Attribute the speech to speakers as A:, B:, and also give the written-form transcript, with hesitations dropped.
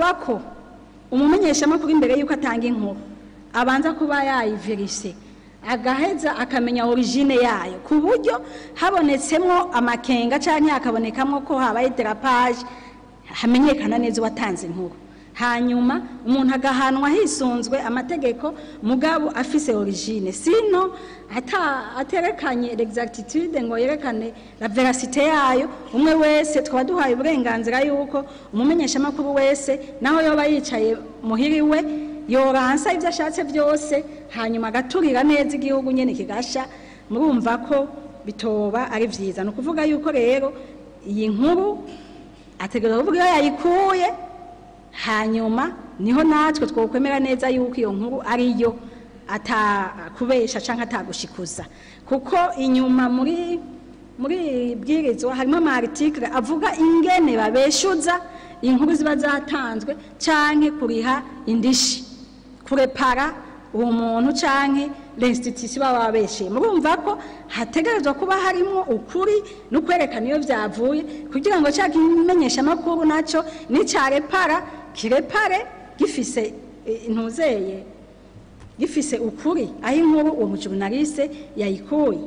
A: bisaba ko umumenyeshamakuru imbere yuko atanga inkuru abanza kuba yayiverise agaheza akamenya origine yayo ku buryo habonetsemwo amakenga canke akabonekamwo ko habaye derapage hamenyekana neza watanze inkuru hanyuma umuntu agahanwa hisunzwe amategeko mugabo afise origine sino aterekanye l'exactitude ngo yerekane la veracité yayo umwe wese twaba duhaye uburenganzira yuko umumenyeshamakuru wese naho yoba yicaye muhiriwe yoransa ivyo ashatse byose hanyuma agaturira neza igihugu nyene kigasha murumva ko bitoba ari vyiza no kuvuga yuko rero iyi nkuru ategera kuvuga iyo yayikuye hanyuma niho natwe twokwemera neza yuko iyo nkuru ariyo atakubesha canke atagushikuza kuko inyuma muri bwirizwa harimo ama article avuga ingene babeshuza inkuru ziba zatanzwe canke kuriha indishi kurepara uwo muntu canke l'institution bababeshe murumva ko hategerezwa kuba harimo ukuri no kwerekana iyo byavuye kugira ngo cyaka imenyesha makuru naco ni carepara kirepare gifise intuzeye gifise ukuri aho inkuru uwo mujournaliste yayikuye